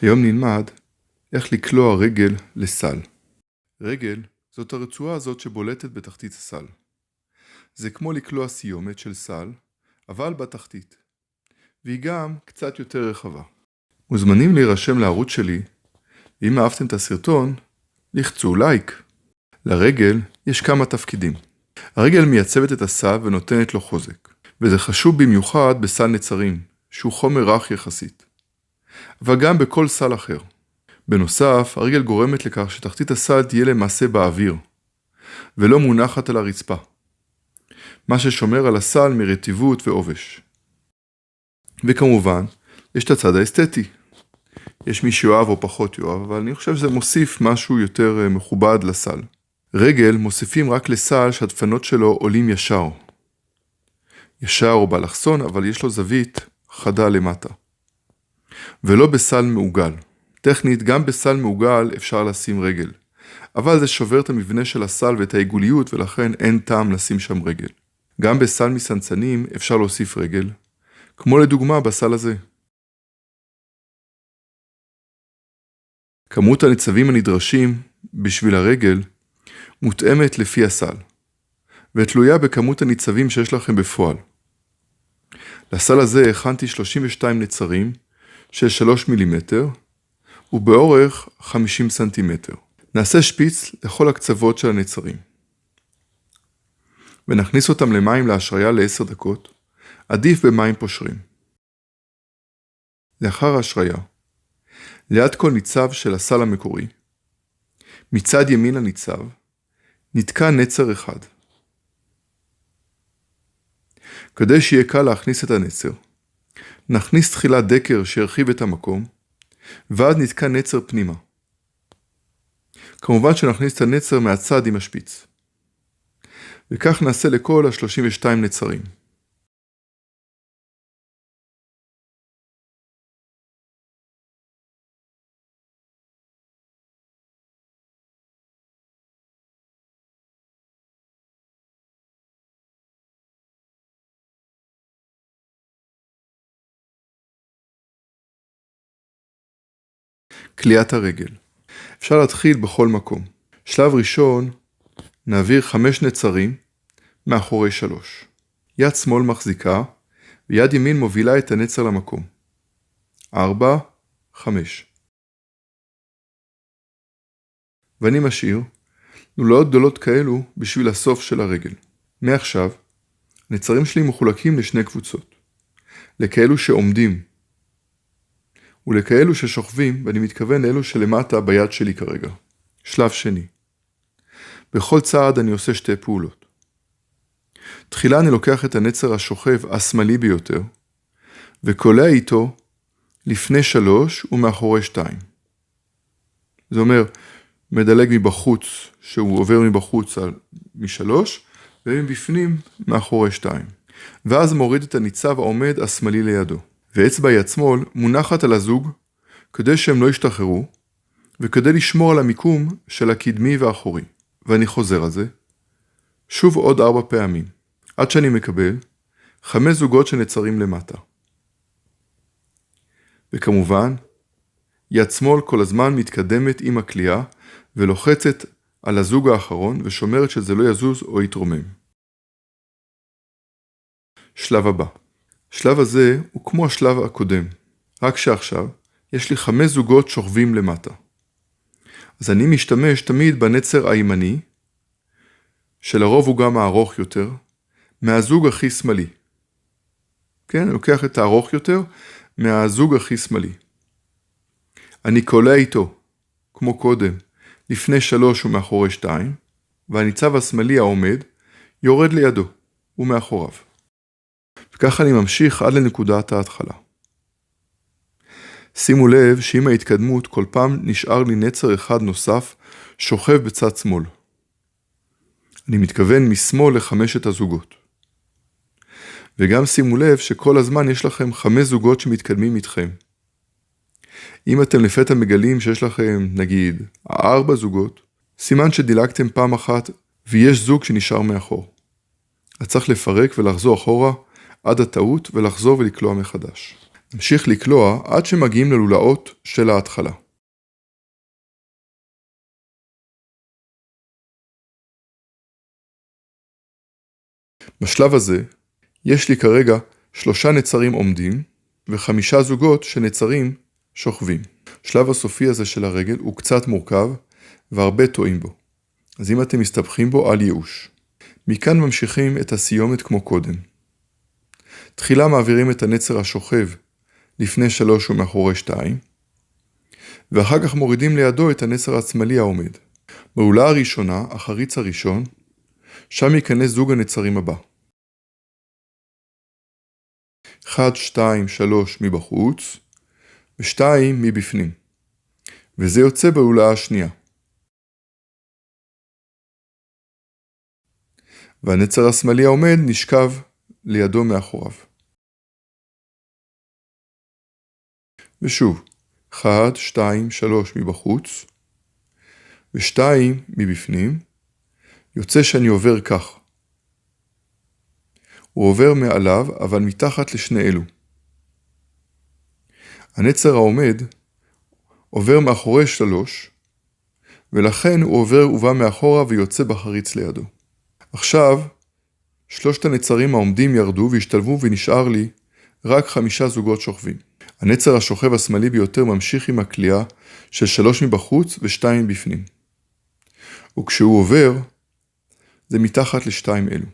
היום נלמד איך לקלוע רגל לסל. רגל זאת הרצועה הזאת שבולטת בתחתית הסל. זה כמו לקלוע סיומת של סל, אבל בתחתית. והיא גם קצת יותר רחבה. מוזמנים להירשם לערוץ שלי, ואם אהבתם את הסרטון, לחצו לייק. לרגל יש כמה תפקידים. הרגל מייצבת את הסל ונותנת לו חוזק, וזה חשוב במיוחד בסל נצרים, שהוא חומר רך יחסית. אבל גם בכל סל אחר. בנוסף, הרגל גורמת לכך שתחתית הסל תהיה למעשה באוויר, ולא מונחת על הרצפה, מה ששומר על הסל מרטיבות ועובש. וכמובן, יש את הצד האסתטי. יש מי שאוהב או פחות יאהב, אבל אני חושב שזה מוסיף משהו יותר מכובד לסל. רגל מוסיפים רק לסל שהדפנות שלו עולים ישר. ישר או באלכסון, אבל יש לו זווית חדה למטה. ולא בסל מעוגל. טכנית, גם בסל מעוגל אפשר לשים רגל. אבל זה שובר את המבנה של הסל ואת העיגוליות, ולכן אין טעם לשים שם רגל. גם בסל מסנצנים אפשר להוסיף רגל, כמו לדוגמה בסל הזה. כמות הניצבים הנדרשים בשביל הרגל מותאמת לפי הסל, ותלויה בכמות הניצבים שיש לכם בפועל. לסל הזה הכנתי 32 נצרים של 3 מילימטר, ובאורך 50 סנטימטר. נעשה שפיץ לכל הקצוות של הנצרים. ונכניס אותם למים להשריה ל10 דקות, עדיף במים פושרים. לאחר ההשריה, ליד כל ניצב של הסל המקורי, מצד ימין הניצב, נתקע נצר אחד. כדי שיהיה קל להכניס את הנצר, נכניס תחילה דקר שירחיב את המקום, ואז נתקע נצר פנימה. כמובן שנכניס את הנצר מהצד עם השפיץ. וכך נעשה לכל ה32 נצרים. קליעת הרגל. אפשר להתחיל בכל מקום. שלב ראשון, נעביר 5 נצרים מאחורי 3. יד שמאל מחזיקה, ויד ימין מובילה את הנצר למקום. 4, 5. ואני משאיר נולעות גדולות כאלו בשביל הסוף של הרגל. מעכשיו, הנצרים שלי מחולקים לשני קבוצות. לכאלו שעומדים, ולכאלו ששוכבים, ואני מתכוון לאלו שלמטה ביד שלי כרגע. שלב שני. בכל צעד אני עושה 2 פעולות. תחילה אני לוקח את הנצר השוכב השמאלי ביותר, וקולע איתו לפני 3 ומאחורי 2. זה אומר, מדלג מבחוץ, שהוא עובר מבחוץ מ3, ומבפנים מאחורי 2. ואז מוריד את הניצב העומד השמאלי לידו. ואצבע יד שמאל מונחת על הזוג כדי שהם לא ישתחררו, וכדי לשמור על המיקום של הקדמי והאחורי. ואני חוזר על זה, שוב עוד 4 פעמים, עד שאני מקבל 5 זוגות שנצרים למטה. וכמובן, יד שמאל כל הזמן מתקדמת עם הקליעה, ולוחצת על הזוג האחרון, ושומרת שזה לא יזוז או יתרומם. שלב הבא. השלב הזה הוא כמו השלב הקודם, רק שעכשיו יש לי 5 זוגות שוכבים למטה. אז אני משתמש תמיד בנצר הימני, שלרוב הוא גם הארוך יותר, מהזוג הכי שמאלי. כן, אני לוקח את הארוך יותר מהזוג הכי שמאלי. אני קולע איתו, כמו קודם, לפני 3 ומאחורי 2, והניצב השמאלי העומד יורד לידו ומאחוריו. וככה אני ממשיך עד לנקודת ההתחלה. שימו לב שעם ההתקדמות כל פעם נשאר לי נצר אחד נוסף שוכב בצד שמאל. אני מתכוון משמאל ל5 הזוגות. וגם שימו לב שכל הזמן יש לכם 5 זוגות שמתקדמים איתכם. אם אתם לפתע מגלים שיש לכם נגיד 4 זוגות, סימן שדילגתם פעם אחת ויש זוג שנשאר מאחור. אז צריך לפרק ולחזור אחורה עד הטעות ולחזור ולקלוע מחדש. נמשיך לקלוע עד שמגיעים ללולאות של ההתחלה. בשלב הזה יש לי כרגע 3 נצרים עומדים ו5 זוגות של נצרים שוכבים. השלב הסופי הזה של הרגל הוא קצת מורכב והרבה טועים בו. אז אם אתם מסתבכים בו, אל ייאוש. מכאן ממשיכים את הסיומת כמו קודם. תחילה מעבירים את הנצר השוכב לפני 3 ומאחורי 2, ואחר כך מורידים לידו את הנצר השמאלי העומד. בעולה הראשונה, החריץ הראשון, שם ייכנס זוג הנצרים הבא. 1, 2, 3 מבחוץ, ו2 מבפנים. וזה יוצא בעולה השנייה. והנצר השמאלי העומד נשכב לידו מאחוריו. ושוב, 1, 2, 3 מבחוץ, ו2 מבפנים, יוצא שאני עובר כך. הוא עובר מעליו, אבל מתחת לשני אלו. הנצר העומד עובר מאחורי 3, ולכן הוא עובר ובא מאחורה ויוצא בחריץ לידו. עכשיו, 3 הנצרים העומדים ירדו והשתלבו ונשאר לי רק 5 זוגות שוכבים. הנצר השוכב השמאלי ביותר ממשיך עם הקליעה של 3 מבחוץ ו2 מבפנים. וכשהוא עובר, זה מתחת ל2 אלו.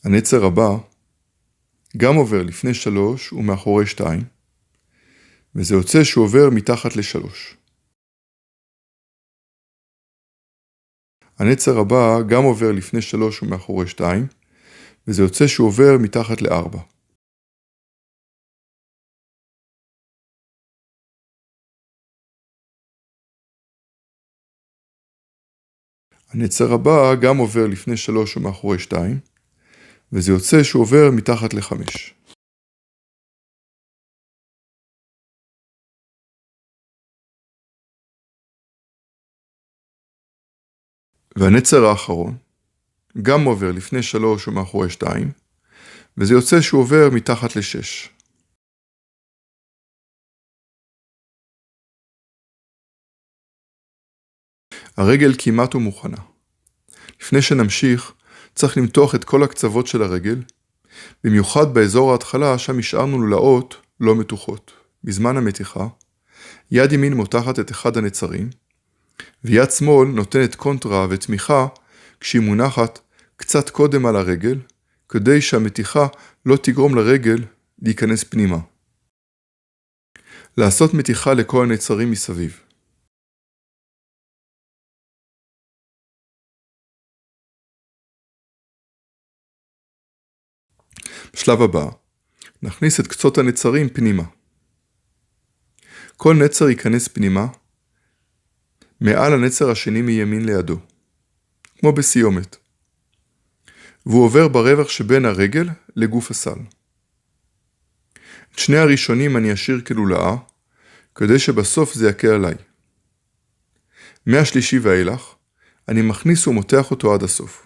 הנצר הבא גם עובר לפני 3 ומאחורי 2, וזה יוצא שהוא עובר מתחת ל3. הנצר הבא גם עובר לפני 3 ומאחורי 2, וזה יוצא שהוא עובר מתחת ל4. הנצר הבא גם עובר לפני 3 ומאחורי 2, וזה יוצא שהוא עובר מתחת ל5. והנצר האחרון גם עובר לפני 3 ומאחורי 2, וזה יוצא שהוא עובר מתחת ל6. הרגל כמעט ומוכנה. לפני שנמשיך, צריך למתוח את כל הקצוות של הרגל, במיוחד באזור ההתחלה שם השארנו לולאות לא מתוחות. בזמן המתיחה, יד ימין מותחת את אחד הנצרים, ויד שמאל נותנת קונטרה ותמיכה כשהיא מונחת קצת קודם על הרגל, כדי שהמתיחה לא תגרום לרגל להיכנס פנימה. לעשות מתיחה לכל הנצרים מסביב. בשלב הבא, נכניס את קצות הנצרים פנימה. כל נצר ייכנס פנימה, מעל הנצר השני מימין לידו, כמו בסיומת. והוא עובר ברווח שבין הרגל לגוף הסל. את שני הראשונים אני אשאיר כלולאה, כדי שבסוף זה יקל עליי. מהשלישי ואילך, אני מכניס ומותח אותו עד הסוף.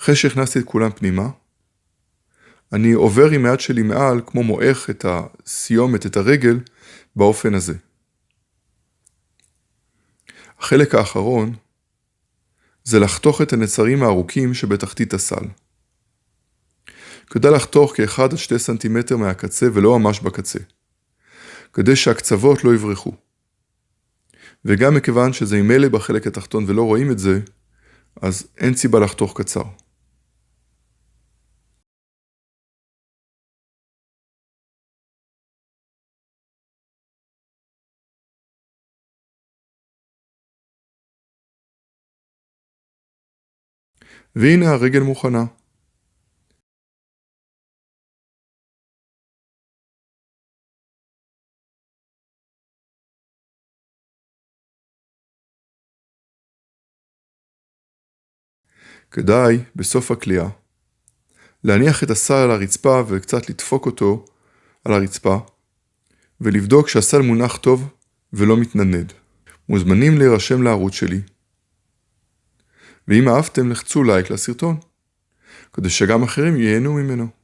אחרי שהכנסתי את כולם פנימה, אני עובר עם היד שלי מעל כמו מועך את הסיומת, את הרגל, באופן הזה. החלק האחרון זה לחתוך את הנצרים הארוכים שבתחתית הסל. כדאי לחתוך כ1-2 סנטימטר מהקצה ולא ממש בקצה, כדי שהקצוות לא יברחו. וגם מכיוון שזה עם אלה בחלק התחתון ולא רואים את זה, אז אין סיבה לחתוך קצר. והנה הרגל מוכנה. כדאי, בסוף הקליעה, להניח את הסל על הרצפה וקצת לדפוק אותו על הרצפה, ולבדוק שהסל מונח טוב ולא מתנדנד. מוזמנים להירשם לערוץ שלי. ואם אהבתם, לחצו לייק לסרטון, כדי שגם אחרים ייהנו ממנו.